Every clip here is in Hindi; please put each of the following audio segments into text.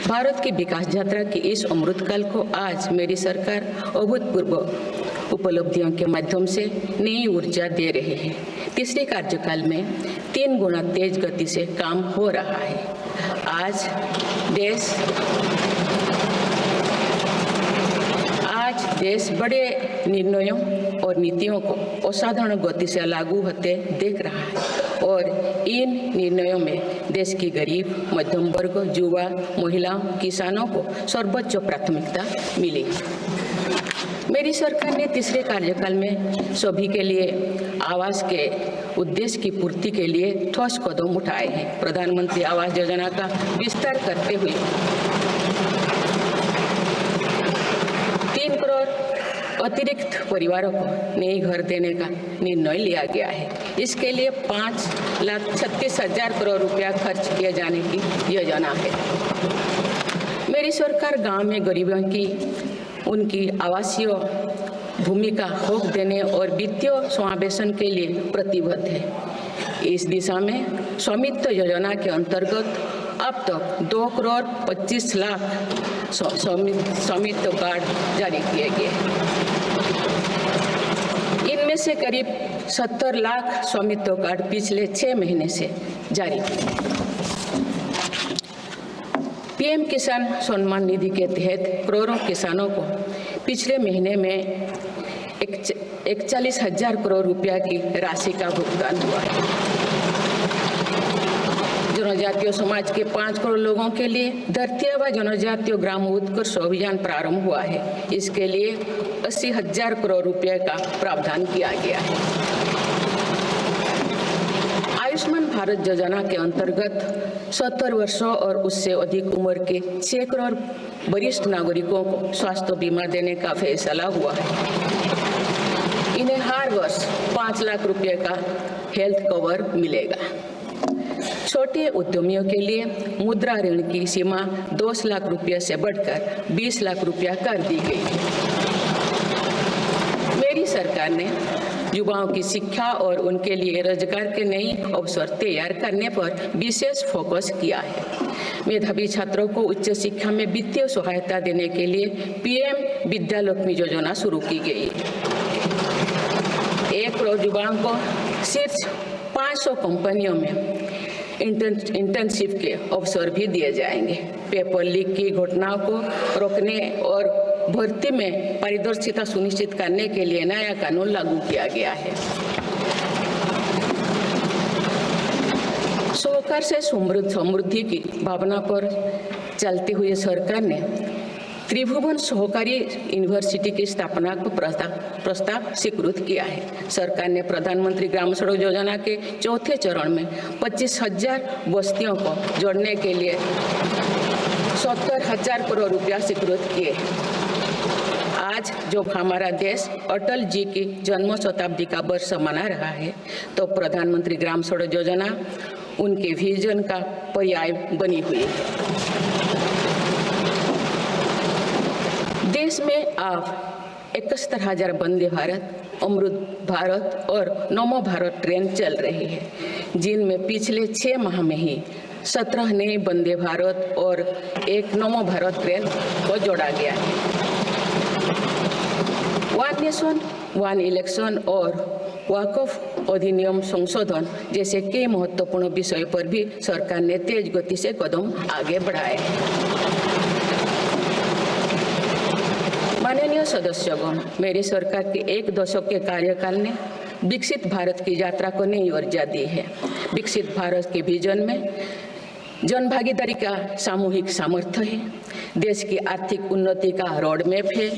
भारत की विकास यात्रा की इस अमृतकाल को आज मेरी सरकार अभूतपूर्व उपलब्धियों के माध्यम से नई ऊर्जा दे रही है। तीसरे कार्यकाल में 3 गुना तेज गति से काम हो रहा है। आज देश बड़े निर्णयों और नीतियों को असाधारण गति से लागू होते देख रहा है और इन निर्णयों में देश की गरीब, मध्यम वर्ग, युवा, महिलाओं, किसानों को सर्वोच्च प्राथमिकता मिली। मेरी सरकार ने तीसरे कार्यकाल में सभी के लिए आवास के उद्देश्य की पूर्ति के लिए ठोस कदम उठाए हैं। प्रधानमंत्री आवास योजना का विस्तार करते हुए 3 करोड़ अतिरिक्त परिवारों को नए घर देने का निर्णय लिया गया है। इसके लिए 5,36,000 करोड़ रुपया खर्च किए जाने की योजना है। मेरी सरकार गांव में गरीबों की उनकी आवासीय भूमि का हक देने और वित्तीय समावेशन के लिए प्रतिबद्ध है। इस दिशा में स्वामित्व योजना के अंतर्गत अब तक 2 करोड़ 25 लाख स्वामित्व कार्ड जारी किए गए हैं। इनमें से करीब 70 लाख स्वामित्व कार्ड पिछले 6 महीने से जारी किए। पीएम किसान सम्मान निधि के तहत करोड़ों किसानों को पिछले महीने में 41,000 करोड़ रुपया की राशि का भुगतान हुआ है। जनजातीय समाज के 5 करोड़ लोगों के लिए धरती व जनजातीय ग्राम उत्कर्ष अभियान प्रारंभ हुआ है। इसके लिए 80,000 करोड़ रुपये का प्रावधान किया गया है। आयुष्मान भारत योजना के अंतर्गत 70 वर्षों और उससे अधिक उम्र के 6 करोड़ वरिष्ठ नागरिकों को स्वास्थ्य बीमा देने का फैसला हुआ है। इन्हें हर वर्ष 5 लाख रुपए का हेल्थ कवर मिलेगा। छोटे उद्यमियों के लिए मुद्रा ऋण की सीमा 10 लाख रुपये से बढ़कर 20 लाख रुपया कर दी गई है। मेरी सरकार ने युवाओं की शिक्षा और उनके लिए रोजगार के नए अवसर तैयार करने पर विशेष फोकस किया है। मेधावी छात्रों को उच्च शिक्षा में वित्तीय सहायता देने के लिए पीएम विद्यालक्ष्मी योजना शुरू की गई है। 1 करोड़ युवाओं को शीर्ष 500 कंपनियों में इंटर्नशिप के अवसर भी दिए जाएंगे। पेपर लीक की घटनाओं को रोकने और भर्ती में पारदर्शिता सुनिश्चित करने के लिए नया कानून लागू किया गया है। सहकार से समृद्धि की भावना पर चलते हुए सरकार ने त्रिभुवन सहकारी यूनिवर्सिटी की स्थापना को प्रस्ताव स्वीकृत किया है। सरकार ने प्रधानमंत्री ग्राम सड़क योजना के 4थे चरण में 25,000 बस्तियों को जोड़ने के लिए 70,000 करोड़ रुपया स्वीकृत किए। आज जब हमारा देश अटल जी की जन्म शताब्दी का वर्ष मना रहा है, तो प्रधानमंत्री ग्राम सड़क योजना उनके विजन का पर्याय बनी हुई है। देश में अब 71,000 वंदे भारत, अमृत भारत और नमो भारत ट्रेन चल रही है, जिनमें पिछले 6 माह में ही 17 नए वंदे भारत और 1 नमो भारत ट्रेन को जोड़ा गया है। वन नेशन वन इलेक्शन और वक्फ अधिनियम संशोधन जैसे कई महत्वपूर्ण विषय पर भी सरकार ने तेज गति से कदम आगे बढ़ाए हैं। माननीय सदस्यगण, मेरी सरकार के 1 दशक के कार्यकाल ने विकसित भारत की यात्रा को नई ऊर्जा दी है। विकसित भारत के विजन में जन भागीदारी का सामूहिक सामर्थ्य है, देश की आर्थिक उन्नति का रोड मैप है,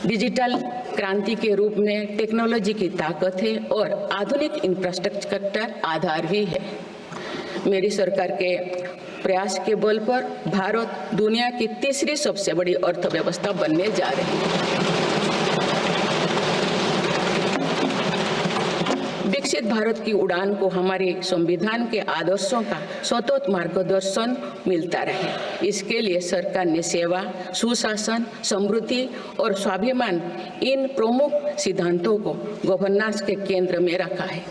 डिजिटल क्रांति के रूप में टेक्नोलॉजी की ताकत है और आधुनिक इंफ्रास्ट्रक्चर आधार भी है। मेरी सरकार के प्रयास के बल पर भारत दुनिया की तीसरी सबसे बड़ी अर्थव्यवस्था बनने जा रही है। विकसित भारत की उड़ान को हमारे संविधान के आदर्शों का सतत मार्गदर्शन मिलता रहे, इसके लिए सरकार ने सेवा, सुशासन, समृद्धि और स्वाभिमान इन प्रमुख सिद्धांतों को गवर्नेंस के केंद्र में रखा है।